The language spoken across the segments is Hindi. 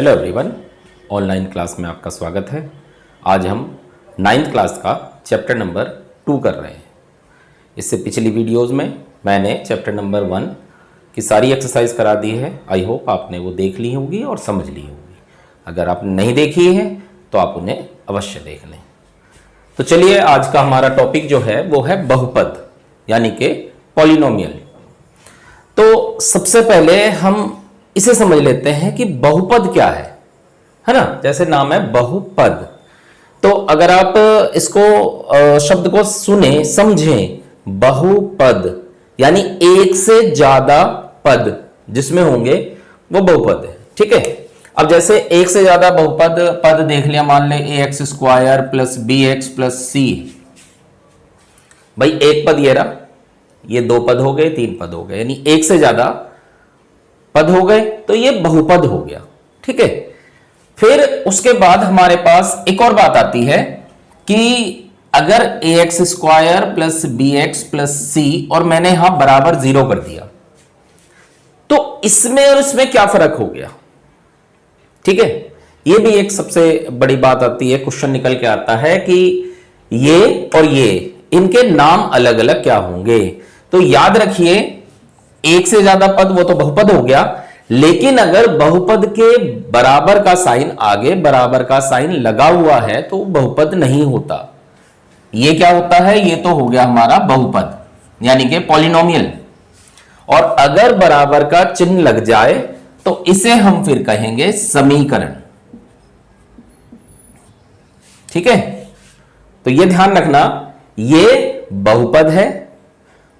हेलो एवरीवन, ऑनलाइन क्लास में आपका स्वागत है। आज हम 9th क्लास का चैप्टर नंबर 2 कर रहे हैं। इससे पिछली वीडियोस में मैंने चैप्टर नंबर 1 की सारी एक्सरसाइज करा दी है। आई होप आपने वो देख ली होगी और समझ ली होगी। अगर आपने नहीं देखी है तो आप उन्हें अवश्य देख लें। तो चलिए, आज का हमारा टॉपिक जो है वो है बहुपद यानी कि पॉलिनोमियल। तो सबसे पहले हम इसे समझ लेते हैं कि बहुपद क्या है ना। जैसे नाम है बहुपद, तो अगर आप इसको शब्द को सुने समझें, बहुपद यानी एक से ज्यादा पद जिसमें होंगे वो बहुपद है। ठीक है, अब जैसे एक से ज्यादा बहुपद पद देख लिया, मान ले ax² plus bx plus c। भाई एक पद ये रहा, ये दो पद हो गए, तीन पद हो गए, यानी एक से ज्यादा पद हो गए, तो ये बहुपद हो गया। ठीक है, फिर उसके बाद हमारे पास एक और बात आती है कि अगर ax² plus bx plus c और मैंने यहां बराबर 0 कर दिया, तो इसमें और इसमें क्या फर्क हो गया। ठीक है, ये भी एक सबसे बड़ी बात आती है, क्वेश्चन निकल के आता है कि ये और ये इनके नाम अलग अलग क्या होंगे। तो याद रखिए, एक से ज्यादा पद वो तो बहुपद हो गया, लेकिन अगर बहुपद के बराबर का साइन आगे बराबर का साइन लगा हुआ है तो बहुपद नहीं होता। ये क्या होता है, ये तो हो गया हमारा बहुपद यानी कि पॉलिनोमियल। और अगर बराबर का चिन्ह लग जाए तो इसे हम फिर कहेंगे समीकरण। ठीक है, तो ये ध्यान रखना, ये बहुपद है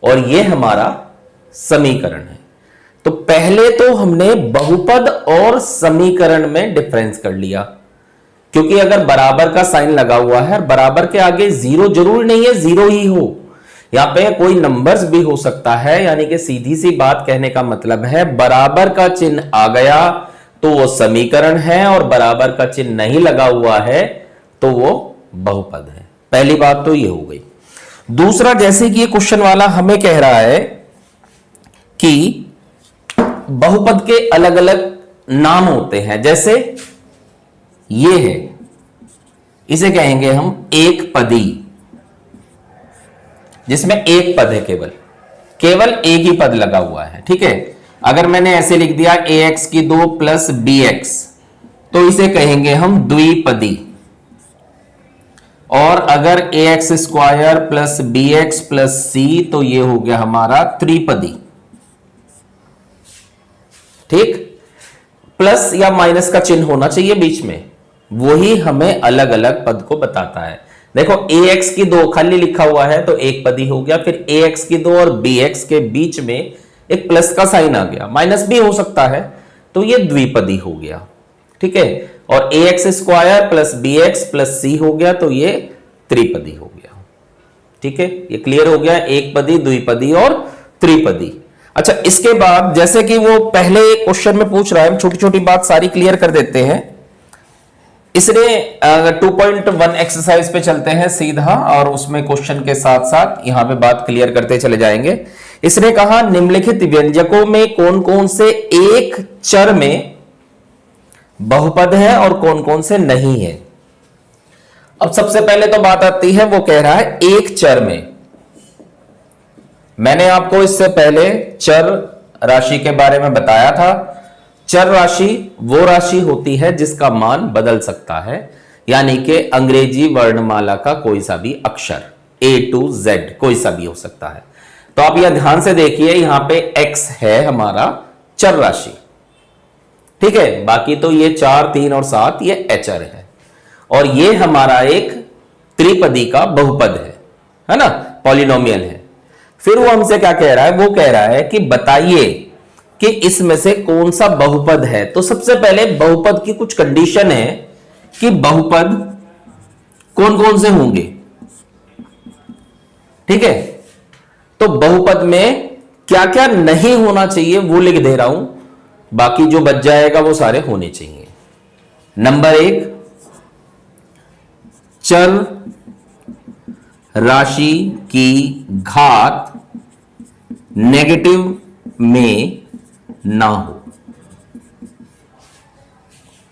और ये हमारा समीकरण है। तो पहले तो हमने बहुपद और समीकरण में डिफरेंस कर लिया, क्योंकि अगर बराबर का साइन लगा हुआ है, बराबर के आगे 0 जरूरी नहीं है 0 ही हो, यहां पे कोई नंबर्स भी हो सकता है। यानी कि सीधी सी बात कहने का मतलब है, बराबर का चिन्ह आ गया तो वो समीकरण है, और बराबर का चिन्ह नहीं लगा हुआ है तो वो बहुपद है। पहली बात तो ये हो गई। दूसरा, जैसे कि ये क्वेश्चन वाला हमें कह रहा है कि बहुपद के अलग अलग नाम होते हैं, जैसे ये है, इसे कहेंगे हम एक पदी, जिसमें एक पद है, केवल एक ही पद लगा हुआ है। ठीक है, अगर मैंने ऐसे लिख दिया ax² प्लस bx, तो इसे कहेंगे हम द्विपदी। और अगर ax² plus bx plus c, तो ये हो गया हमारा त्रिपदी। ठीक, प्लस या माइनस का चिन्ह होना चाहिए बीच में, वही हमें अलग अलग पद को बताता है। देखो ax² खाली लिखा हुआ है तो एक पदी हो गया, फिर ax² और bx के बीच में एक प्लस का साइन आ गया, माइनस भी हो सकता है, तो ये द्विपदी हो गया। ठीक है, और ax² plus bx plus c हो गया, तो ये त्रिपदी हो गया। ठीक है, ये क्लियर हो गया, एक पदी, द्विपदी और त्रिपदी। अच्छा, इसके बाद जैसे कि वो पहले क्वेश्चन में पूछ रहा है, हम छोटी छोटी बात सारी क्लियर कर देते हैं। इसने 2.1 एक्सरसाइज पे चलते हैं सीधा, और उसमें क्वेश्चन के साथ साथ यहां पे बात क्लियर करते चले जाएंगे। इसने कहा, निम्नलिखित व्यंजकों में कौन कौन से एक चर में बहुपद है और कौन कौन से नहीं है। अब सबसे पहले तो बात आती है, वो कह रहा है एक चर में। मैंने आपको इससे पहले चर राशि के बारे में बताया था। चर राशि वो राशि होती है जिसका मान बदल सकता है, यानी कि अंग्रेजी वर्णमाला का कोई सा भी अक्षर A to Z कोई सा भी हो सकता है। तो आप यह ध्यान से देखिए, यहां पे x है हमारा चर राशि। ठीक है, बाकी तो ये 4, 3 और 7 ये अचर है, और ये हमारा एक त्रिपदी का बहुपद है ना, पॉलिनोमियल है। फिर वो हमसे क्या कह रहा है, वो कह रहा है कि बताइए कि इसमें से कौन सा बहुपद है। तो सबसे पहले बहुपद की कुछ कंडीशन है कि बहुपद कौन कौन से होंगे। ठीक है, तो बहुपद में क्या क्या नहीं होना चाहिए वो लिख दे रहा हूं, बाकी जो बच जाएगा वो सारे होने चाहिए। नंबर 1, चर राशि की घात नेगेटिव में ना हो।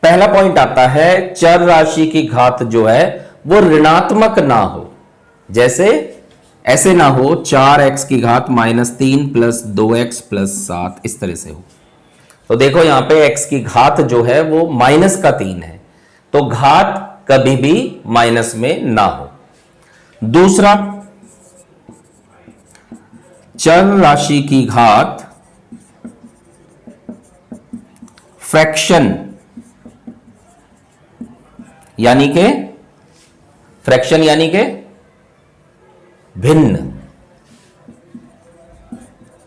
पहला पॉइंट आता है चर राशि की घात जो है वो ऋणात्मक ना हो। जैसे ऐसे ना हो 4x की घात -3 प्लस 2x प्लस 7, इस तरह से हो। तो देखो यहां पे x की घात जो है वो -3 है, तो घात कभी भी माइनस में ना हो। दूसरा, चर राशि की घात फ्रैक्शन यानी के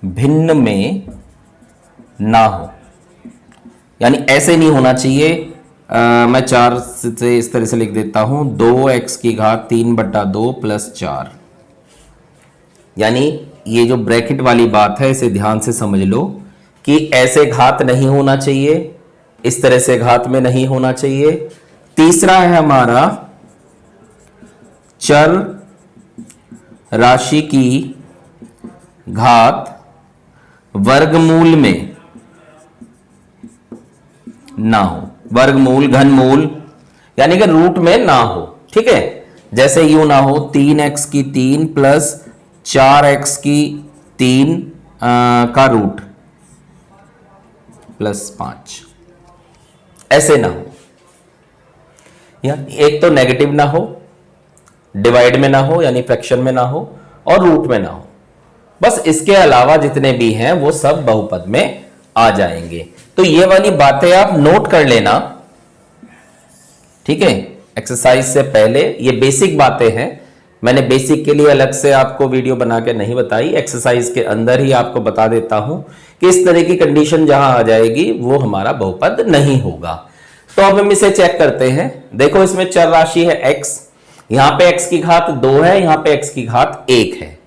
भिन्न में ना हो। यानी ऐसे नहीं होना चाहिए। मैं 4 से इस तरह से लिख देता हूं, 2x की घात 3/2 प्लस 4। यानी ये जो ब्रैकेट वाली बात है इसे ध्यान से समझ लो कि ऐसे घात नहीं होना चाहिए, इस तरह से घात में नहीं होना चाहिए। तीसरा है हमारा चर राशि की घात वर्गमूल में ना हो। वर्गमूल, घनमूल यानी कि रूट में ना हो। ठीक है, जैसे यूं ना हो 3x की 3 प्लस 4x की 3 का रूट प्लस 5, ऐसे ना हो। या एक तो नेगेटिव ना हो, डिवाइड में ना हो यानी फ्रैक्शन में ना हो, और रूट में ना हो। बस इसके अलावा जितने भी हैं वो सब बहुपद में आ जाएंगे। तो ये वाली बातें आप नोट कर लेना, ठीक है। एक्सरसाइज से पहले ये बेसिक बातें हैं, मैंने बेसिक के लिए अलग से आपको वीडियो बना के नहीं बताई, एक्सरसाइज के अंदर ही आपको बता देता हूं कि इस तरह की कंडीशन जहां आ जाएगी वो हमारा बहुपद नहीं होगा। तो अब हम इसे चेक करते हैं। देखो इसमें चर राशि है x, यहां पे x की घात 2 है, यहां पे x की घात 1 है।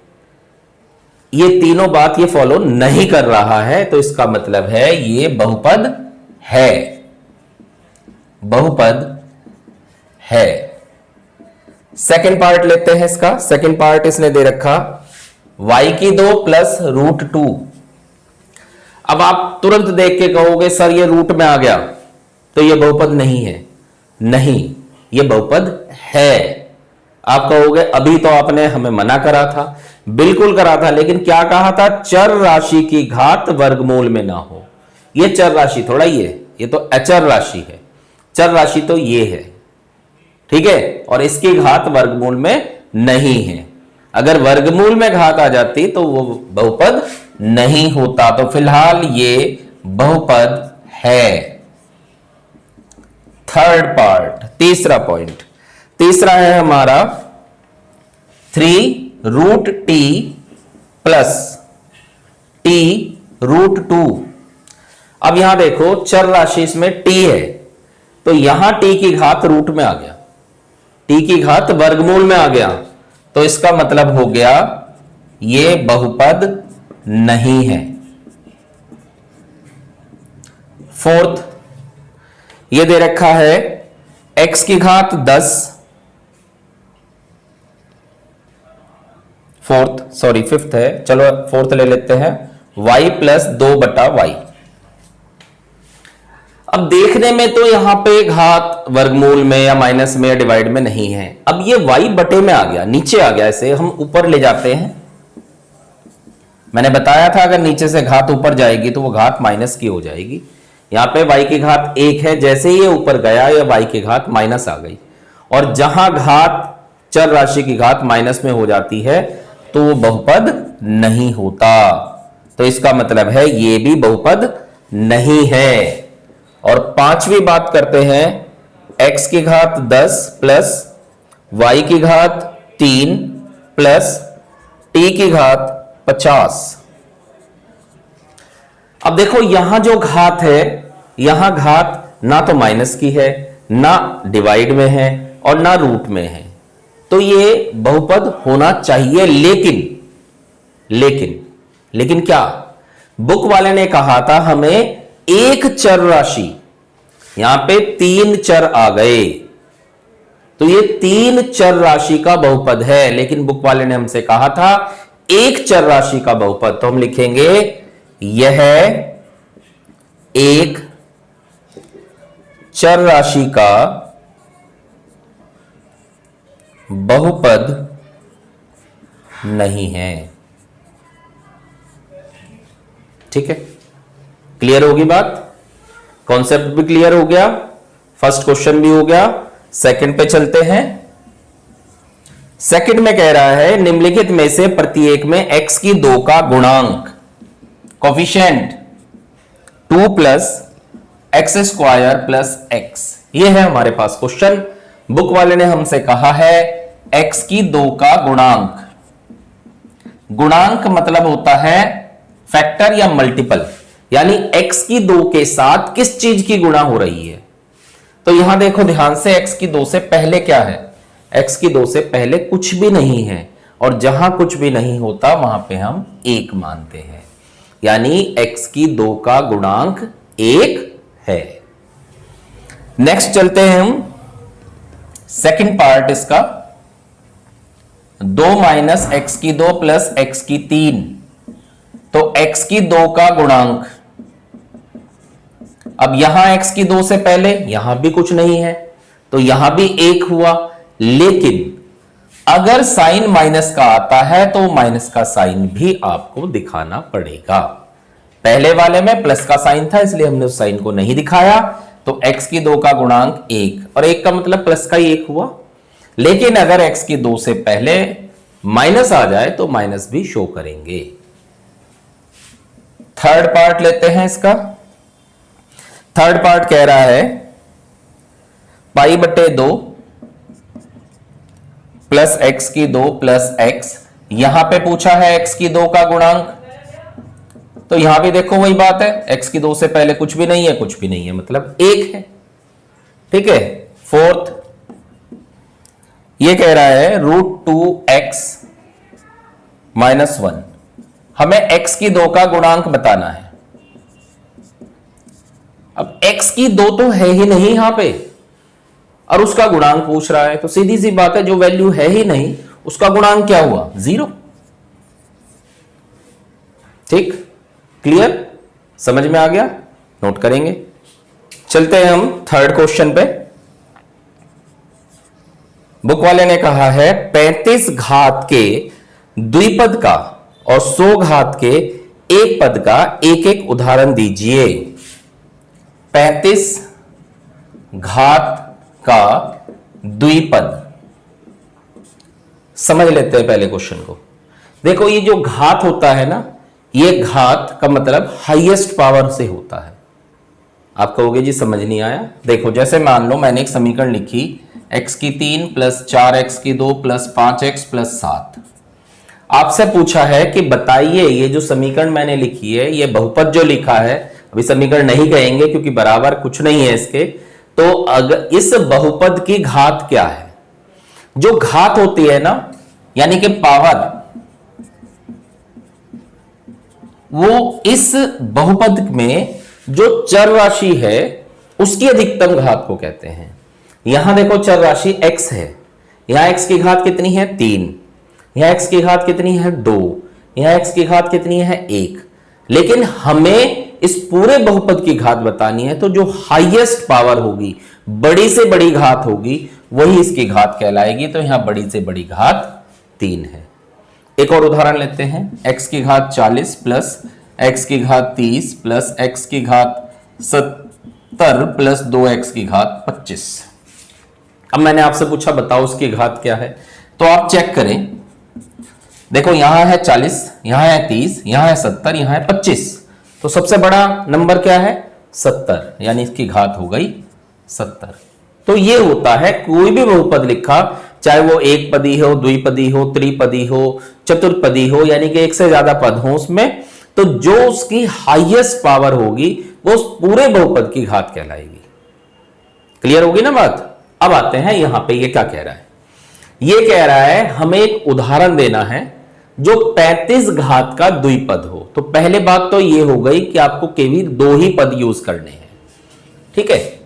ये तीनों बात ये फॉलो नहीं कर रहा है, तो इसका मतलब है ये बहुपद है, बहुपद है। सेकेंड पार्ट लेते हैं इसका। सेकेंड पार्ट इसने दे रखा y की 2 प्लस √2। अब आप तुरंत देख के कहोगे सर ये रूट में आ गया तो ये बहुपद नहीं है। नहीं, ये बहुपद है। आप कहोगे अभी तो आपने हमें मना करा था। बिल्कुल करा था, लेकिन क्या कहा था? चर राशि की घात वर्गमूल में ना हो। ये चर राशि थोड़ा ही है, ये तो अचर राशि है। चर राशि तो ये है, ठीक है, और इसकी घात वर्गमूल में नहीं है। अगर वर्गमूल में घात आ जाती तो वो बहुपद नहीं होता। तो फिलहाल ये बहुपद है। थर्ड पार्ट, तीसरा पॉइंट, तीसरा है हमारा 3√t प्लस t√2। अब यहां देखो चर राशि इसमें t है, तो यहां t की घात रूट में आ गया, t की घात वर्गमूल में आ गया, तो इसका मतलब हो गया ये बहुपद नहीं है। फोर्थ, ये दे रखा है x की घात 10, फिफ्थ है, चलो फोर्थ ले लेते हैं, y प्लस 2/y। अब देखने में तो यहां पे घात वर्गमूल में या माइनस में या डिवाइड में नहीं है। अब ये y बटे में आ गया, नीचे आ गया, इसे हम ऊपर ले जाते हैं। मैंने बताया था अगर नीचे से घात ऊपर जाएगी तो वो घात माइनस की हो जाएगी। यहां पे y की घात 1 है, जैसे ही ये ऊपर गया या y की घात माइनस आ गई, और जहां घात चर राशि की घात माइनस में हो जाती है तो वो बहुपद नहीं होता। तो इसका मतलब है ये भी बहुपद नहीं है। और पांचवी बात करते हैं, x की घात 10 प्लस y की घात 3 प्लस t की घात 50। अब देखो यहां जो घात है, यहां घात ना तो माइनस की है, ना डिवाइड में है, और ना रूट में है, तो ये बहुपद होना चाहिए। लेकिन क्या बुक वाले ने कहा था हमें एक चर राशि, यहां पे 3 चर आ गए, तो ये 3 चर राशि का बहुपद है। लेकिन बुक वाले ने हमसे कहा था एक चर राशि का बहुपद, तो हम लिखेंगे यह एक चर राशि का बहुपद नहीं है। ठीक है, क्लियर होगी बात? कॉन्सेप्ट भी क्लियर हो गया, फर्स्ट क्वेश्चन भी हो गया। सेकंड पे चलते हैं। सेकंड में कह रहा है निम्नलिखित में से प्रत्येक में x की 2 का गुणांक coefficient 2 plus x square plus x, ये है हमारे पास क्वेश्चन। बुक वाले ने हमसे कहा है x की 2 का गुणांक। गुणांक मतलब होता है फैक्टर या मल्टीपल, यानी x की 2 के साथ किस चीज की गुणा हो रही है। तो यहां देखो ध्यान से, x की 2 से पहले क्या है? x की 2 से पहले कुछ भी नहीं है, और जहां कुछ भी नहीं होता वहां पे हम 1 मानते हैं, यानी x की 2 का गुणांक 1 है। नेक्स्ट चलते हैं हम सेकंड पार्ट इसका, 2 माइनस एक्स की 2 प्लस एक्स की 3। तो x की 2 का गुणांक, अब यहां x की 2 से पहले यहां भी कुछ नहीं है तो यहां भी 1 हुआ, लेकिन अगर साइन माइनस का आता है तो माइनस का साइन भी आपको दिखाना पड़ेगा। पहले वाले में प्लस का साइन था इसलिए हमने उस साइन को नहीं दिखाया, तो x की 2 का गुणांक 1, और 1 का मतलब प्लस का 1 हुआ। लेकिन अगर x की 2 से पहले माइनस आ जाए तो माइनस भी शो करेंगे। थर्ड पार्ट लेते हैं इसका। थर्ड पार्ट कह रहा है पाई बटे 2 प्लस एक्स की 2 प्लस एक्स। यहां पे पूछा है x की 2 का गुणांक, तो यहां भी देखो वही बात है, x की 2 से पहले कुछ भी नहीं है, कुछ भी नहीं है मतलब 1 है। ठीक है, फोर्थ ये कह रहा है √2x -1। हमें x की 2 का गुणांक बताना है। अब x की 2 तो है ही नहीं यहां पे, और उसका गुणांक पूछ रहा है, तो सीधी सी बात है जो वैल्यू है ही नहीं उसका गुणांक क्या हुआ? 0। ठीक, क्लियर, समझ में आ गया? नोट करेंगे। चलते हैं हम थर्ड क्वेश्चन पे। बुक वाले ने कहा है 35 घात के द्विपद का और 100 घात के एक पद का एक एक उदाहरण दीजिए। 35 घात का द्विपद, समझ लेते हैं पहले क्वेश्चन को। देखो ये जो घात होता है ना, ये घात का मतलब हाईएस्ट पावर से होता है। आप कहोगे जी समझ नहीं आया। देखो जैसे मान लो मैंने एक समीकरण लिखी x की 3 प्लस 4x की 2 प्लस 5x प्लस 7। आपसे पूछा है कि बताइए ये जो समीकरण मैंने लिखी है, ये बहुपद जो लिखा है, अभी समीकरण नहीं कहेंगे क्योंकि बराबर कुछ नहीं है इसके, तो अगर इस बहुपद की घात क्या है? जो घात होती है ना, यानी कि पावर, वो इस बहुपद में जो चर राशि है उसकी अधिकतम घात को कहते हैं। यहां देखो चर राशि x है, यहां x की घात कितनी है? 3। यहां x की घात कितनी है? 2। यहां x की घात कितनी है? 1। लेकिन हमें इस पूरे बहुपद की घात बतानी है, तो जो हाईएस्ट पावर होगी, बड़ी से बड़ी घात होगी, वही इसकी घात कहलाएगी। तो यहां बड़ी से बड़ी घात 3 है। एक और उदाहरण लेते हैं, x की घात 40 प्लस x की घात 30 प्लस x की घात 70 प्लस 2x की घात 25। अब मैंने आपसे पूछा बताओ उसकी घात क्या है, तो आप चेक करें। देखो यहां है 40, यहां है 30, यहां है 70, यहां है 25, तो सबसे बड़ा नंबर क्या है? 70, यानी इसकी घात हो गई 70। तो ये होता है कोई भी बहुपद लिखा, चाहे वो एक पदी हो, द्विपदी हो, त्रिपदी हो, चतुर्पदी हो, यानी कि एक से ज्यादा पद हो उसमें, तो जो उसकी हाईएस्ट पावर होगी वो उस पूरे बहुपद की घात कहलाएगी। क्लियर होगी ना बात? अब आते हैं यहां पे ये क्या कह रहा है। ये कह रहा है हमें एक उदाहरण देना है जो 35 घात का द्विपद हो। तो पहले बात तो ये हो गई कि आपको केवल 2 ही पद यूज करने हैं। ठीक है,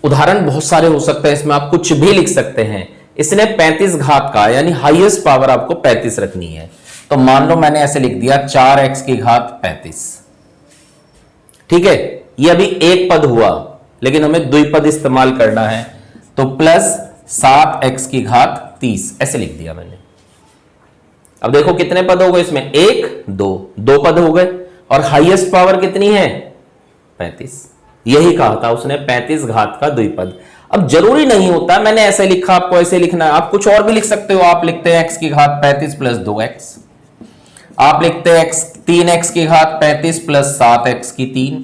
उदाहरण बहुत सारे हो सकते हैं, इसमें आप कुछ भी लिख सकते हैं। इसने 35 घात का यानी हाईएस्ट पावर आपको 35 रखनी है। तो मान लो मैंने ऐसे लिख दिया 4x की घात 35। ठीक है, ये अभी एक पद हुआ, लेकिन हमें द्विपद इस्तेमाल करना है, तो प्लस 7x की घात 30 ऐसे लिख दिया मैंने। अब देखो कितने पद हो गए इसमें, 1 2 दो पद हो गए, और हाईएस्ट पावर कितनी है 35। यही कहा था उसने 35 घात का द्विपद। अब जरूरी नहीं होता मैंने ऐसे लिखा आपको ऐसे लिखना है, आप कुछ और भी लिख सकते हो। आप लिखते हैं x की घात 35 प्लस 2x, आप लिखते हैं 3x की घात 35 प्लस 7x की 3,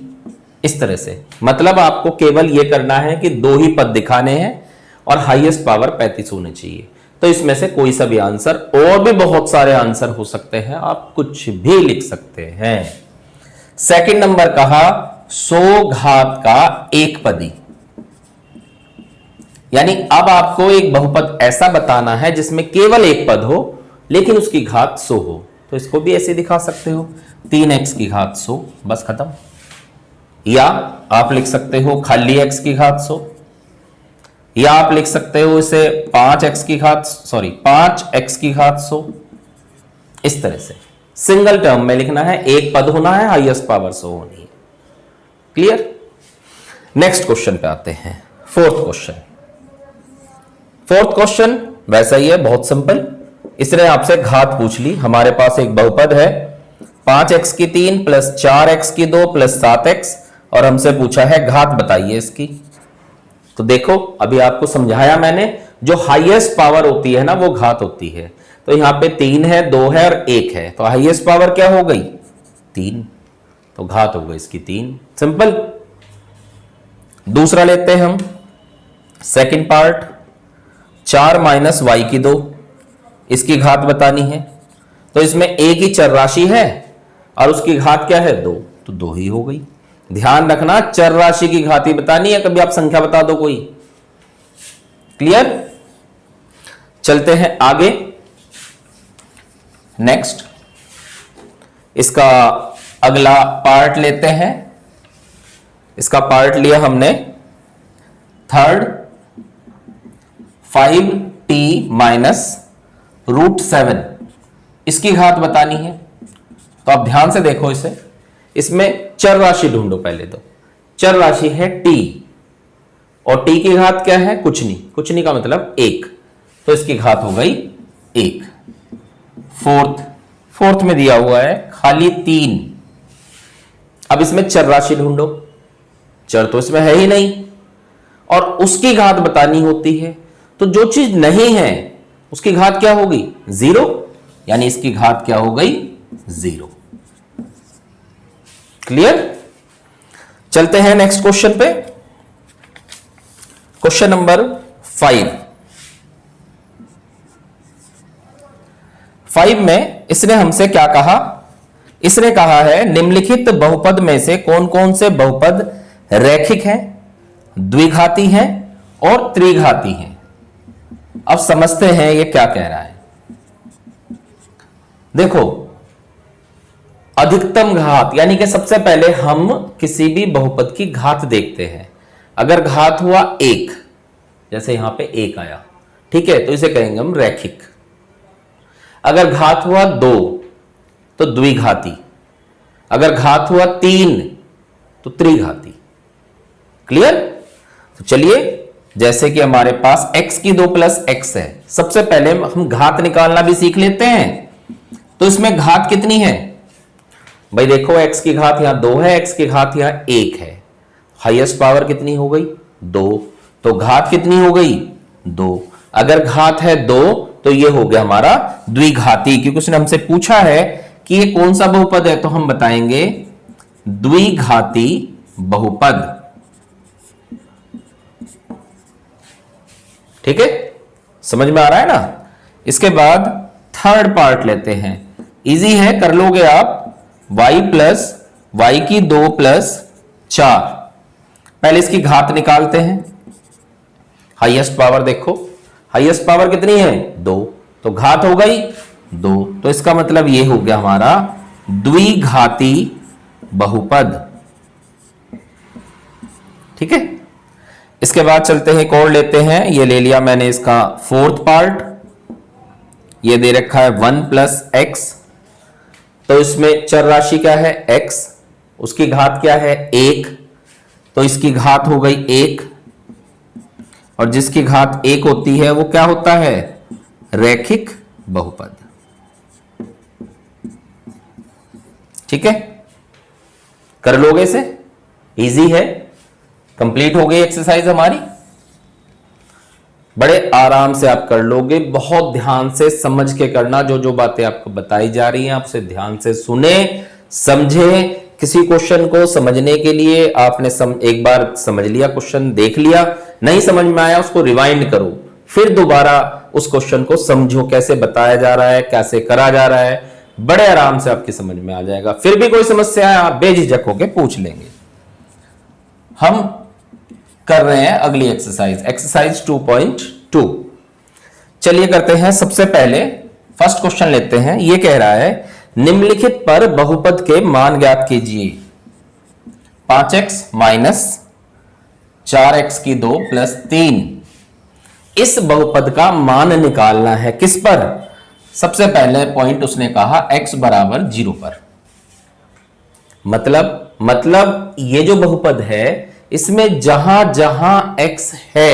इस तरह से। मतलब आपको केवल यह करना है कि दो ही पद दिखाने हैं और हाईएस्ट पावर 35 होनी चाहिए। तो इसमें से कोई सा भी आंसर, और भी बहुत सारे आंसर हो सकते हैं, आप कुछ भी लिख सकते हैं। सेकंड नंबर कहा 100 घात का एक पदी, यानी अब आपको एक बहुपद ऐसा बताना है जिसमें केवल एक पद हो लेकिन उसकी घात 100 हो। तो इसको भी ऐसे दिखा सकते हो 3x की घात 100, बस खत्म। या आप लिख सकते हो खाली x की घात 100, या आप लिख सकते हो इसे 5x की घात 100, इस तरह से सिंगल टर्म में लिखना है, एक पद होना है, हाईएस्ट पावर 100 होनी है। क्लियर? नेक्स्ट क्वेश्चन पे आते हैं, फोर्थ क्वेश्चन वैसा ही है, बहुत सिंपल। इसने आपसे घात पूछ ली। हमारे पास एक बहुपद है 5x की 3 प्लस 4x की 2 प्लस 7x, और हमसे पूछा है घात बताइए इसकी। तो देखो अभी आपको समझाया मैंने, जो हाईएस्ट पावर होती है ना वो घात होती है। तो यहां पे 3 है, 2 है और 1 है, तो हाईएस्ट पावर क्या हो गई 3, तो घात हो गई इसकी 3। सिंपल। दूसरा लेते हैं हम, सेकंड पार्ट, 4 माइनस वाई की 2, इसकी घात बतानी है। तो इसमें एक ही चर राशि है और उसकी घात क्या है 2, तो 2 ही हो गई। ध्यान रखना चर राशि की घात ही बतानी है, कभी आप संख्या बता दो कोई। क्लियर? चलते हैं आगे। नेक्स्ट इसका अगला पार्ट लेते हैं। इसका पार्ट लिया हमने थर्ड, 5t माइनस √7, इसकी घात बतानी है। तो आप ध्यान से देखो इसे, इसमें चर राशि ढूंढो पहले। तो चर राशि है t, और t की घात क्या है कुछ नहीं का मतलब 1, तो इसकी घात हो गई 1। फोर्थ में दिया हुआ है खाली 3। अब इसमें चर राशि ढूंढो, चर तो इसमें है ही नहीं और उसकी घात बतानी होती है। तो जो चीज नहीं है उसकी घात क्या होगी 0, यानी इसकी घात क्या हो गई 0। क्लियर? चलते हैं नेक्स्ट क्वेश्चन पे, क्वेश्चन नंबर 5 में इसने हमसे क्या कहा, इसने कहा है निम्नलिखित बहुपद में से कौन कौन से बहुपद रैखिक हैं, द्विघाती हैं और त्रिघाती हैं। अब समझते हैं ये क्या कह रहा है। देखो अधिकतम घात, यानी कि सबसे पहले हम किसी भी बहुपद की घात देखते हैं। अगर घात हुआ 1, जैसे यहां पे 1 आया, ठीक है, तो इसे कहेंगे हम रैखिक। अगर घात हुआ 2 तो द्विघाती, अगर घात हुआ 3 तो त्रिघाती। क्लियर? तो चलिए, जैसे कि हमारे पास x की 2 प्लस x है, सबसे पहले हम घात निकालना भी सीख लेते हैं। तो इसमें घात कितनी है भाई, देखो x की घात यहां 2 है, x की घात यहां 1 है, हाईएस्ट पावर कितनी हो गई 2, तो घात कितनी हो गई 2। अगर घात है 2 तो ये हो गया हमारा द्विघाती, क्योंकि उसने हमसे पूछा है कि ये कौन सा बहुपद है, तो हम बताएंगे द्विघाती बहुपद। ठीक है, समझ में आ रहा है ना। इसके बाद थर्ड पार्ट लेते हैं, इजी है, कर लोगे आप। y प्लस वाई की 2 प्लस 4, पहले इसकी घात निकालते हैं। हाईएस्ट पावर देखो, हाईएस्ट पावर कितनी है 2, तो घात हो गई 2, तो इसका मतलब ये हो गया हमारा द्विघाती बहुपद। ठीक है, इसके बाद चलते हैं एक और लेते हैं। ये ले लिया मैंने इसका फोर्थ पार्ट, ये दे रखा है 1 प्लस एक्स, तो इसमें चर राशि क्या है x, उसकी घात क्या है 1, तो इसकी घात हो गई 1, और जिसकी घात 1 होती है वो क्या होता है? रैखिक बहुपद। ठीक है, कर लोगे इसे? इजी है, कंप्लीट हो गई एक्सरसाइज हमारी। बड़े आराम से आप कर लोगे, बहुत ध्यान से समझ के करना। जो जो बातें आपको बताई जा रही हैं आप उसे ध्यान से सुने, समझे। किसी क्वेश्चन को समझने के लिए आपने एक बार समझ लिया, क्वेश्चन देख लिया, नहीं समझ में आया उसको रिवाइंड करो, फिर दोबारा उस क्वेश्चन को समझो, कैसे बताया जा रहा है, कैसे करा जा रहा है। बड़े आराम से आपकी समझ में आ जाएगा। फिर भी कोई समस्या है आप बेझिझक होकर पूछ लेंगे। हम कर रहे हैं अगली एक्सरसाइज, एक्सरसाइज 2.2। चलिए करते हैं। सबसे पहले फर्स्ट क्वेश्चन लेते हैं। यह कह रहा है निम्नलिखित पर बहुपद के मान ज्ञात कीजिए। 5x माइनस 4x की 2 प्लस 3, इस बहुपद का मान निकालना है। किस पर? सबसे पहले पॉइंट उसने कहा x बराबर 0 पर। मतलब ये जो बहुपद है इसमें जहां जहां x है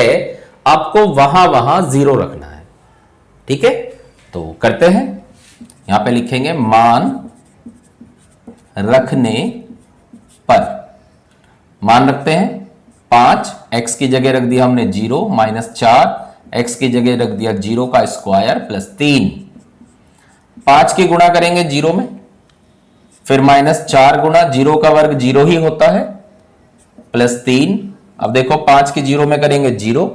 आपको वहां वहां 0 रखना है। ठीक है, तो करते हैं। यहां पे लिखेंगे मान रखने पर। मान रखते हैं 5, x की जगह रख दिया हमने 0, माइनस 4, x की जगह रख दिया 0 का स्क्वायर प्लस 3। 5 की गुणा करेंगे 0 में, फिर माइनस 4 गुणा 0 का वर्ग 0 ही होता है, प्लस 3। अब देखो 5 की 0 में करेंगे 0,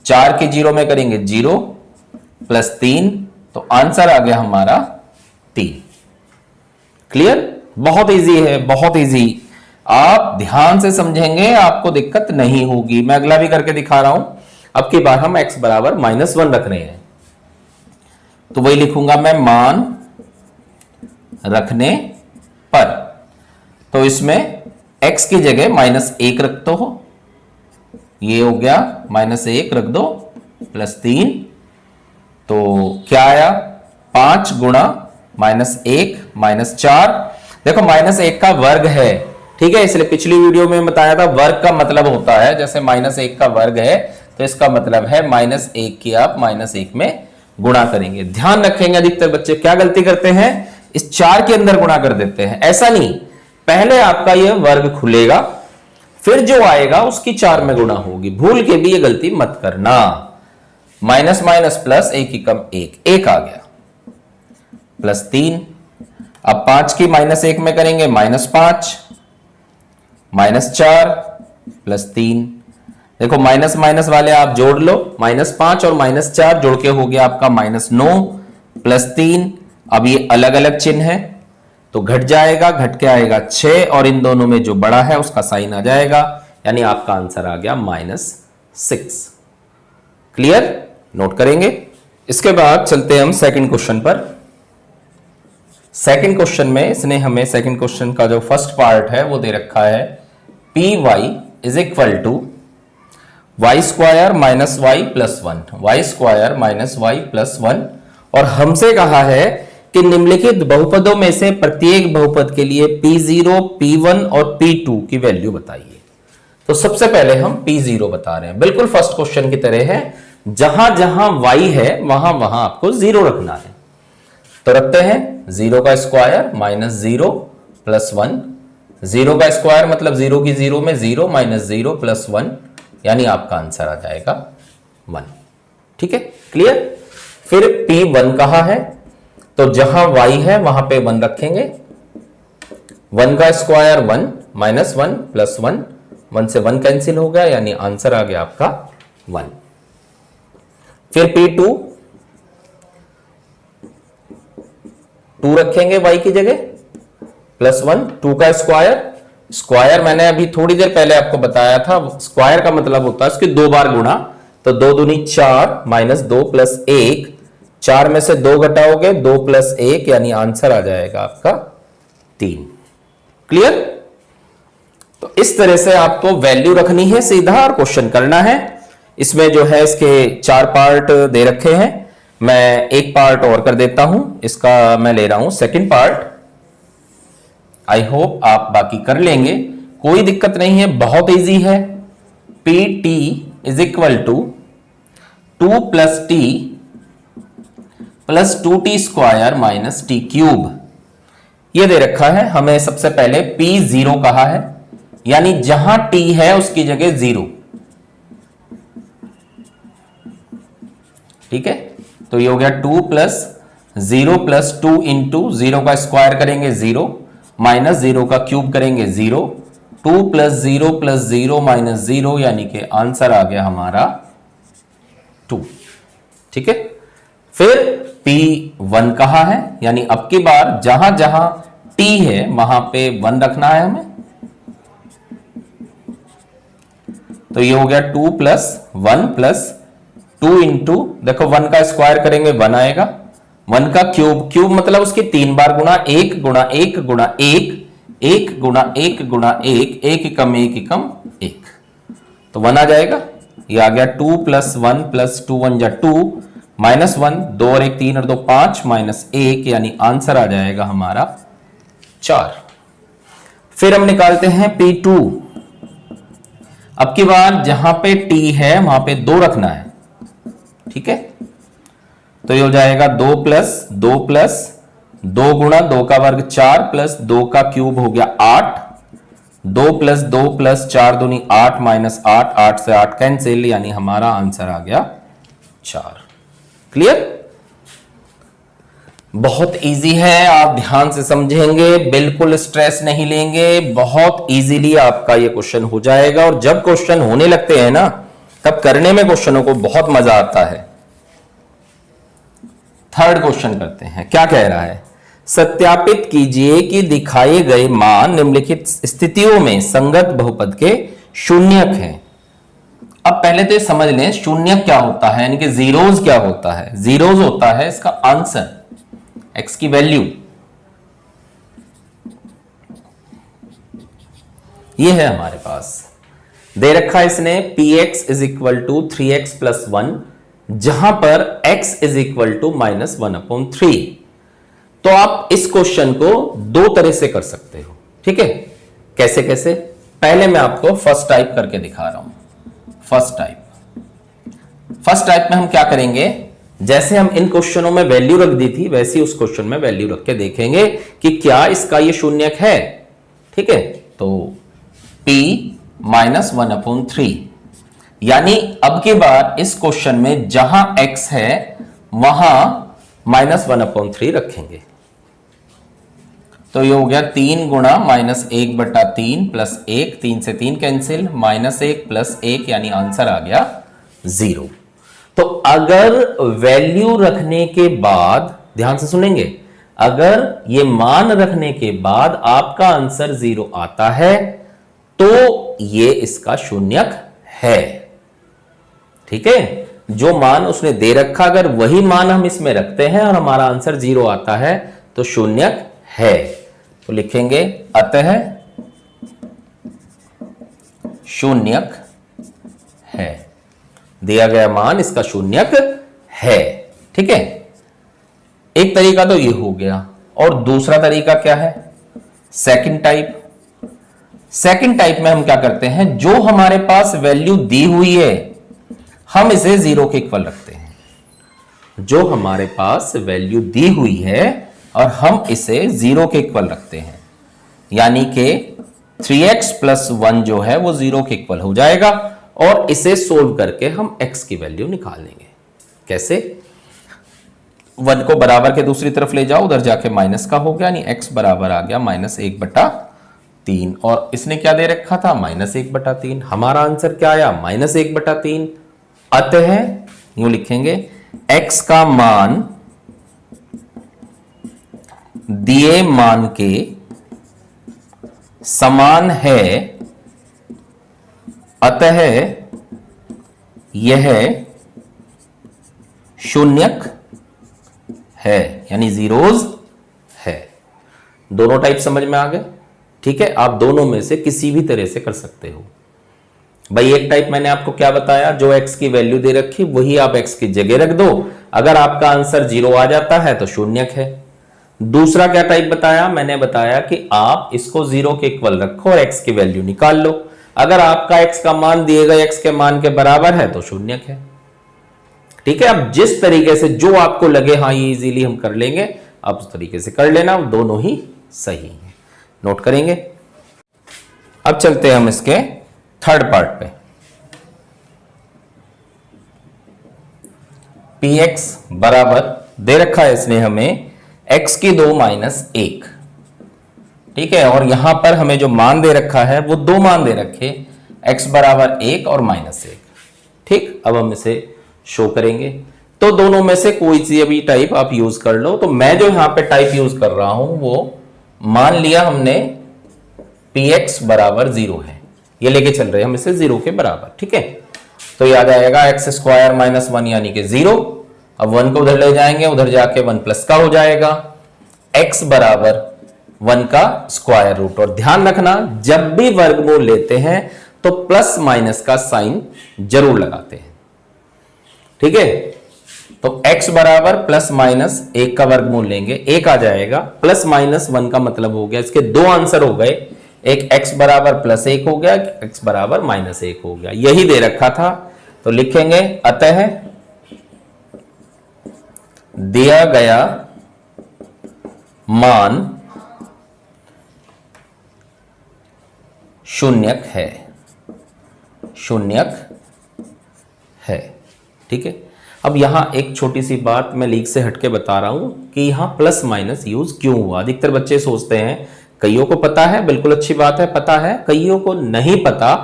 4 की 0 में करेंगे 0, प्लस 3, तो आंसर आ गया हमारा 3। क्लियर? बहुत इजी है, बहुत इजी। आप ध्यान से समझेंगे आपको दिक्कत नहीं होगी। मैं अगला भी करके दिखा रहा हूं। अब की बार हम x बराबर -1 रख रहे हैं, तो वही लिखूंगा मैं मान रखने पर। तो इसमें x की जगह -1 रख दो, ये हो गया -1 रख दो, प्लस 3। तो क्या आया? 5 गुणा -1 -4। देखो -1 का वर्ग है, ठीक है, इसलिए पिछली वीडियो में बताया था वर्ग का मतलब होता है, जैसे -1 का वर्ग है तो इसका मतलब है -1 की आप -1 में गुणा करेंगे। ध्यान रखेंगे अधिकतर बच्चे क्या गलती करते हैं, इस 4 के अंदर गुणा कर देते हैं। ऐसा नहीं, पहले आपका यह वर्ग खुलेगा, फिर जो आएगा उसकी 4 में गुणा होगी। भूल के भी ये गलती मत करना। माइनस माइनस प्लस, 1 की कम 1 आ गया, प्लस 3। अब 5 की -1 में करेंगे -5, -4 प्लस 3। देखो माइनस माइनस वाले आप जोड़ लो, -5 और -4 जोड़ के हो गया आपका -9 प्लस 3। अब ये अलग अलग चिन्ह है तो घट जाएगा, घट के आएगा 6, और इन दोनों में जो बड़ा है उसका साइन आ जाएगा, यानी आपका आंसर आ गया -6। क्लियर? नोट करेंगे। इसके बाद चलते हैं हम सेकंड क्वेश्चन पर। सेकंड क्वेश्चन में इसने हमें सेकंड क्वेश्चन का जो फर्स्ट पार्ट है वो दे रखा है py is equal to Y square minus Y plus 1, Y square minus Y plus 1, और हमसे कहा है कि निम्नलिखित बहुपदों में से प्रत्येक बहुपद के लिए P0, P1 और P2 की वैल्यू बताइए। तो सबसे पहले हम P0 बता रहे हैं, बिल्कुल फर्स्ट क्वेश्चन की तरह है, जहां जहां y है वहां वहां आपको 0 रखना है। तो रखते हैं 0 का स्क्वायर माइनस 0 प्लस 1, 0 का स्क्वायर मतलब 0 की 0 में 0 माइनस 0 प्लस 1, यानी आपका आंसर आ जाएगा 1। ठीक है, क्लियर? फिर P1 कहा है, तो जहां y है वहां पे 1 रखेंगे। 1 का स्क्वायर 1 माइनस 1 प्लस 1, 1 से 1 कैंसिल हो गया, यानी आंसर आ गया आपका 1। फिर P2, 2 रखेंगे y की जगह प्लस 1, 2 का स्क्वायर, स्क्वायर मैंने अभी थोड़ी देर पहले आपको बताया था, स्क्वायर का मतलब होता है उसकी 2 बार गुणा, तो 2 दूनी 4 माइनस 2 प्लस 1, 4 में से 2 घटाओगे 2 प्लस 1, यानी आंसर आ जाएगा आपका 3। क्लियर? तो इस तरह से आपको वैल्यू रखनी है सीधा और क्वेश्चन करना है। इसमें जो है इसके 4 पार्ट दे रखे हैं, मैं एक पार्ट और कर देता हूं, इसका मैं ले रहा हूं सेकंड पार्ट। आई होप आप बाकी कर लेंगे। कोई दिक्कत नहीं है, बहुत इजी है। P T is equal to 2 plus T plus 2t square minus T cube. ये दे रखा है हमें। सबसे पहले p 0 कहा है, यानी जहां t है उसकी जगह 0। ठीक है, तो ये हो गया 2 प्लस 0 प्लस 2 इंटू 0 का स्क्वायर करेंगे 0 माइनस 0 का क्यूब करेंगे 0, 2 प्लस 0 माइनस 0, यानी कि आंसर आ गया हमारा 2। ठीक है, फिर P1 कहा है, यानी अब की बार जहां जहां T है वहां पे 1 रखना है हमें। तो ये हो गया 2 प्लस 1 प्लस 2 इंटू, देखो 1 का स्क्वायर करेंगे 1 आएगा, 1 का क्यूब, क्यूब मतलब उसकी 3 बार गुणा, 1 गुणा 1 गुणा 1, 1 गुणा 1 गुणा 1, 1 एकम 1 एकम 1, तो 1 आ जाएगा। ये आ गया 2 प्लस 1 प्लस 2 1 जा 2 माइनस 1, 2 और 1 3 और 2 5 माइनस 1, यानी आंसर आ जाएगा हमारा 4। फिर हम निकालते हैं P2। अब की बार जहां पे T है वहां पे 2 रखना है। ठीक है, तो ये हो जाएगा 2 प्लस 2 गुणा 2 का वर्ग 4 प्लस 2 का क्यूब हो गया 8, 2 प्लस 4 दूनी 8 माइनस 8, 8 से 8 कैंसिल, यानी हमारा आंसर आ गया 4। क्लियर? बहुत इजी है, आप ध्यान से समझेंगे, बिल्कुल स्ट्रेस नहीं लेंगे, बहुत इजीली आपका ये क्वेश्चन हो जाएगा। और जब क्वेश्चन होने लगते हैं ना, तब करने में क्वेश्चनों को बहुत मजा आता है। थर्ड क्वेश्चन करते हैं। क्या कह रहा है? सत्यापित कीजिए कि दिखाए गए मान निम्नलिखित स्थितियों में संगत बहुपद के शून्यक हैं। अब पहले तो ये समझ लें शून्यक क्या होता है, यानी कि जीरोज क्या होता है। जीरोज होता है इसका आंसर, x की वैल्यू। ये है हमारे पास, दे रखा है इसने px is equal to 3x plus 1, जहां पर x is equal to minus 1/3। तो आप इस क्वेश्चन को दो तरह से कर सकते हो। ठीक है, कैसे कैसे? पहले मैं आपको फर्स्ट टाइप करके दिखा रहा हूं। फर्स्ट टाइप में हम क्या करेंगे, जैसे हम इन क्वेश्चनों में वैल्यू रख दी थी वैसे ही उस क्वेश्चन में वैल्यू रख के देखेंगे कि क्या इसका ये शून्यक है। ठीक है, तो p माइनस 1/3, यानी अब की बार इस क्वेश्चन में जहां x है वहां माइनस 1/3 रखेंगे। तो ये हो गया 3 गुणा माइनस 1/3 प्लस 1, 3 से 3 कैंसिल, माइनस 1 प्लस 1, यानी आंसर आ गया 0। तो अगर वैल्यू रखने के बाद, ध्यान से सुनेंगे, अगर ये मान रखने के बाद आपका आंसर 0 आता है तो ये इसका शून्यक है। ठीक है, जो मान उसने दे रखा अगर वही मान हम इसमें रखते हैं और हमारा आंसर 0 आता है तो शून्यक है। तो लिखेंगे अतः शून्यक है, दिया गया मान इसका शून्यक है। ठीक है, एक तरीका तो ये हो गया। और दूसरा तरीका क्या है? Second type. सेकंड टाइप में हम क्या करते हैं, जो हमारे पास वैल्यू दी हुई है हम इसे 0 के इक्वल रखते हैं। जो हमारे पास वैल्यू दी हुई है और हम इसे 0 के इक्वल रखते हैं, यानी कि 3x प्लस 1 जो है वो 0 के इक्वल हो जाएगा। और इसे सोल्व करके हम x की वैल्यू निकाल लेंगे। कैसे? 1 को बराबर के दूसरी तरफ ले जाओ, उधर जाके माइनस का हो गया, यानी x बराबर आ गया माइनस 1/3। और इसने क्या दे रखा था? माइनस 1/3। हमारा आंसर क्या आया? माइनस 1/3। अतः यूं लिखेंगे x का मान दिए मान के समान है, अतः यह शून्यक है, यानी जीरोज है। दोनों टाइप समझ में आ गए? ठीक है, आप दोनों में से किसी भी तरह से कर सकते हो। भाई एक टाइप मैंने आपको क्या बताया, जो x की वैल्यू दे रखी वही आप x की जगह रख दो, अगर आपका आंसर 0 आ जाता है तो शून्यक है। दूसरा क्या टाइप बताया, मैंने बताया कि आप इसको 0 के इक्वल रखो और x की वैल्यू निकाल लो। अगर आपका x का मान दिए गए x के मान के बराबर है तो शून्यक है। ठीक है, अब जिस तरीके से जो आपको लगे हाँ ये इजीली हम कर लेंगे, आप उस तरीके से कर लेना, दोनों ही सही है, नोट करेंगे। अब चलते हैं हम इसके थर्ड पार्ट पे। px बराबर दे रखा है इसने हमें x की 2 माइनस 1। ठीक है, और यहां पर हमें जो मान दे रखा है वो दो मान दे रखे, x बराबर 1 और माइनस 1। ठीक, अब हम इसे शो करेंगे, तो दोनों में से कोई सी भी टाइप आप यूज कर लो। तो मैं जो यहां पे टाइप यूज कर रहा हूं वो मान लिया हमने px बराबर 0 है, ये लेके चल रहे हैं हम इसे 0 के बराबर। ठीक है, तो याद आएगा x स्क्वायर माइनस 1 यानी कि 0। अब 1 को उधर ले जाएंगे, उधर जाके 1 प्लस का हो जाएगा, x बराबर 1 का स्क्वायर रूट। और ध्यान रखना जब भी वर्गमूल लेते हैं तो प्लस माइनस का साइन जरूर लगाते हैं। ठीक है, तो x बराबर प्लस माइनस 1 का वर्गमूल लेंगे, 1 आ जाएगा, प्लस माइनस 1 का मतलब हो गया, इसके दो आंसर हो गए, एक x बराबर प्लस 1 हो गया, x बराबर माइनस 1 हो गया, यही दे रखा था। तो लिखेंगे अतः दिया गया मान शून्यक है, शून्यक है। ठीक है, अब यहां एक छोटी सी बात मैं लीक से हटके बता रहा हूं कि यहां प्लस माइनस यूज क्यों हुआ। अधिकतर बच्चे सोचते हैं, कईयों को पता है, बिल्कुल अच्छी बात है, पता है, कईयों को नहीं पता,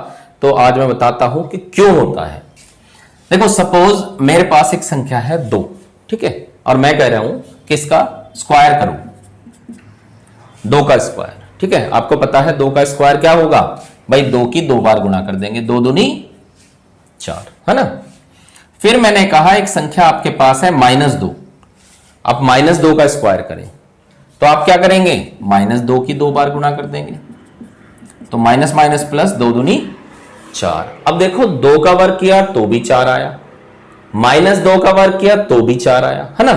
तो आज मैं बताता हूं कि क्यों होता है। देखो सपोज मेरे पास एक संख्या है 2, ठीक है, और मैं कह रहा हूं कि इसका स्क्वायर करूं, 2 का स्क्वायर। ठीक है, आपको पता है 2 का स्क्वायर क्या होगा भाई, 2 की 2 बार गुना कर देंगे, 2 दूनी 4, है ना। फिर मैंने कहा एक संख्या आपके पास है -2, आप -2 का स्क्वायर करें तो आप क्या करेंगे, -2 की 2 बार गुना कर देंगे, तो माइनस माइनस प्लस, 2 दूनी 4। अब देखो 2 का वर्ग किया तो भी 4 आया, -2 का वर्ग किया तो भी 4 आया, है ना।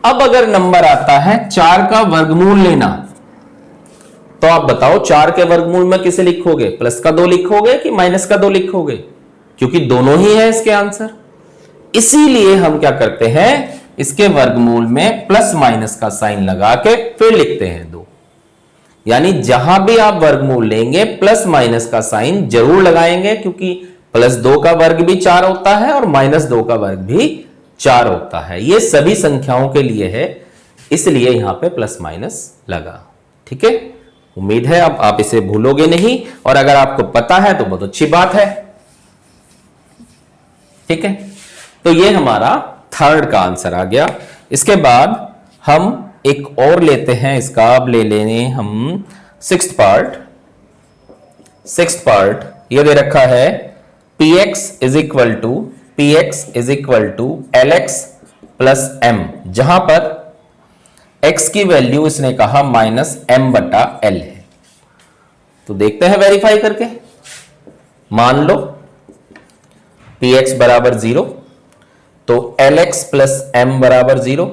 अब अगर नंबर आता है 4 का वर्गमूल लेना, तो आप बताओ 4 के वर्गमूल में किसे लिखोगे, प्लस का 2 लिखोगे कि माइनस का 2 लिखोगे, क्योंकि दोनों ही है इसके आंसर। इसीलिए हम क्या करते हैं, इसके वर्गमूल में प्लस माइनस का साइन लगा के फिर लिखते हैं 2। यानी जहां भी आप वर्गमूल लेंगे प्लस माइनस का साइन जरूर लगाएंगे, क्योंकि +2 का वर्ग भी 4 होता है और -2 का वर्ग भी 4 होता है। ये सभी संख्याओं के लिए है, इसलिए यहां पे प्लस माइनस लगा। ठीक है, उम्मीद है अब आप इसे भूलोगे नहीं, और अगर आपको पता है तो बहुत अच्छी बात है। ठीक है, तो ये हमारा थर्ड का आंसर आ गया। इसके बाद हम एक और लेते हैं, इसका अब ले लेने हम सिक्स्थ पार्ट। सिक्स्थ पार्ट ये दे रखा है px is equal to lx plus m, जहां पर x की वैल्यू इसने कहा -m/l है। तो देखते हैं वेरीफाई करके। मान लो px बराबर 0, तो lx प्लस m बराबर 0,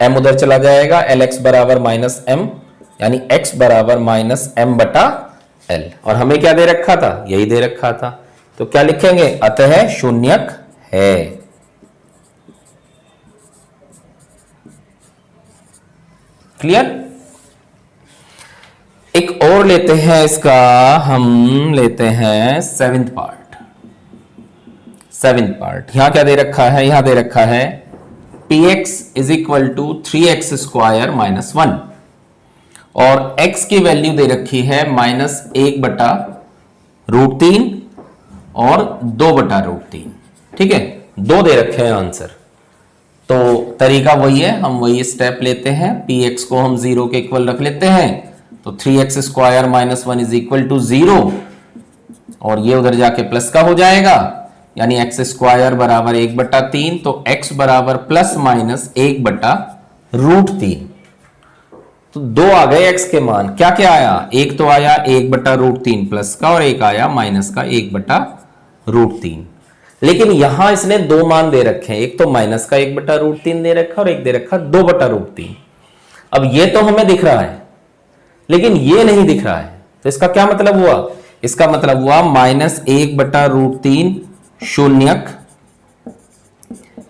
m उधर चला जाएगा, lx बराबर -m, यानी x बराबर -m/l। और हमें क्या दे रखा था, यही दे रखा था, तो क्या लिखेंगे, अतः शून्यक है। क्लियर। एक और लेते हैं, इसका हम लेते हैं सेवेंथ पार्ट। सेवेंथ पार्ट यहां क्या दे रखा है, यहां दे रखा है px is equal to 3x square -1, और x की वैल्यू दे रखी है -1/√3 और 2/√3। ठीक है, 2 दे रखे हैं आंसर। तो तरीका वही है, हम वही स्टेप लेते हैं, px को हम 0 के इक्वल रख लेते हैं, तो 3x square -1 is equal to 0, और ये उधर जाके प्लस का हो जाएगा, यानी x स्क्वायर बराबर 1/3, तो x बराबर प्लस माइनस 1/√3। तो 2 आ गए x के मान। क्या क्या आया, एक तो आया 1/√3 प्लस का, और एक आया माइनस का 1/√3। लेकिन यहां इसने 2 मान दे रखे हैं, एक तो माइनस का 1/√3 दे रखा और एक दे रखा 2/√3। अब ये तो हमें दिख रहा है लेकिन ये नहीं दिख रहा है, तो इसका क्या मतलब हुआ? इसका मतलब हुआ -1/√3 शून्यक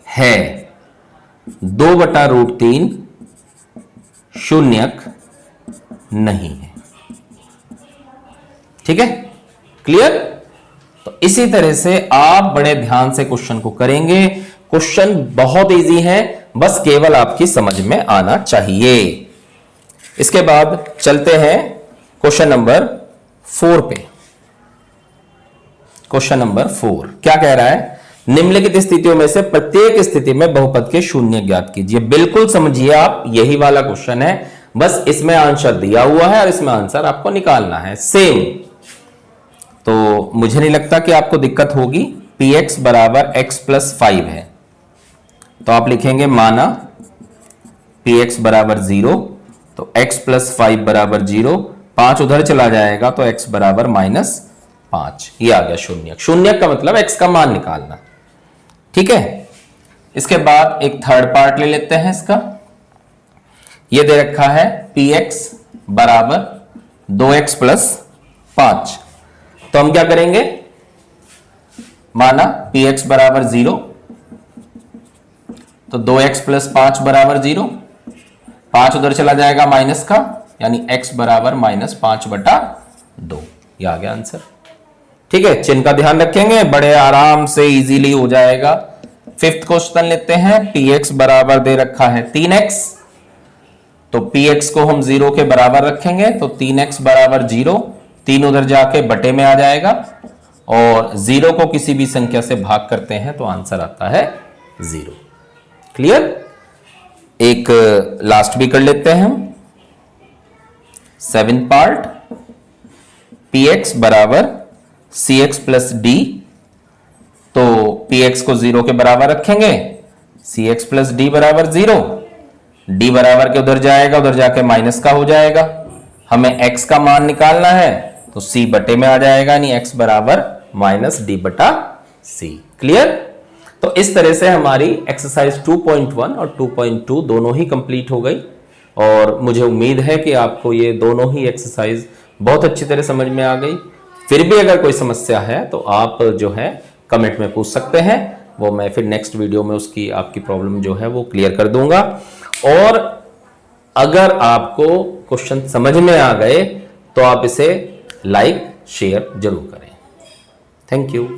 है, 2/√3 शून्यक नहीं है। ठीक है, क्लियर? तो इसी तरह से आप बड़े ध्यान से क्वेश्चन को करेंगे। क्वेश्चन बहुत इजी है, बस केवल आपकी समझ में आना चाहिए। इसके बाद चलते हैं क्वेश्चन नंबर 4 पे। क्वेश्चन नंबर 4 क्या कह रहा है? निम्नलिखित स्थितियों में से प्रत्येक स्थिति में बहुपद के शून्य ज्ञात कीजिए। बिल्कुल समझिए आप, यही वाला क्वेश्चन है, बस इसमें आंसर दिया हुआ है और इसमें आंसर आपको निकालना है सेम। तो मुझे नहीं लगता कि आपको दिक्कत होगी। px बराबर x + 5 है, तो आप लिखेंगे माना px बराबर 0, तो x + 5 बराबर 0, 5 उधर चला जाएगा तो x बराबर -5। ये आ गया शून्यक। शून्यक का मतलब x का मान निकालना। ठीक है, इसके बाद एक थर्ड पार्ट ले लेते हैं इसका। ये दे रखा है px बराबर 2x + 5, तो हम क्या करेंगे? माना px बराबर 0, तो 2x + 5 बराबर 0, 5 उधर चला जाएगा माइनस का, यानी x बराबर -5/2। ये आ गया आंसर। ठीक है, चिन्ह का ध्यान रखेंगे, बड़े आराम से इजीली हो जाएगा। फिफ्थ क्वेश्चन लेते हैं। px बराबर दे रखा है 3x, तो px को हम 0 के बराबर रखेंगे, तो 3x बराबर 0, 3 उधर जाके बटे में आ जाएगा, और 0 को किसी भी संख्या से भाग करते हैं तो आंसर आता है 0। क्लियर? एक लास्ट भी कर लेते हैं हम, 7th पार्ट। px बराबर cx + d, तो px को 0 के बराबर रखेंगे, cx + d बराबर 0, d बराबर के उधर जाएगा, उधर जाके माइनस का हो जाएगा। हमें x का मान निकालना है, तो c बटे में आ जाएगा, यानी x बराबर -d/c। क्लियर? तो इस तरह से हमारी एक्सरसाइज 2.1 और 2.2 दोनों ही कंप्लीट हो गई, और मुझे उम्मीद है कि आपको ये दोनों ही एक्सरसाइज बहुत अच्छी तरह समझ में आ गई। फिर भी अगर कोई समस्या है तो आप जो है कमेंट में पूछ सकते हैं, वो मैं फिर नेक्स्ट वीडियो में उसकी आपकी प्रॉब्लम जो है वो क्लियर कर दूंगा। और अगर आपको क्वेश्चन समझ में आ गए तो आप इसे लाइक शेयर जरूर करें। Thank you.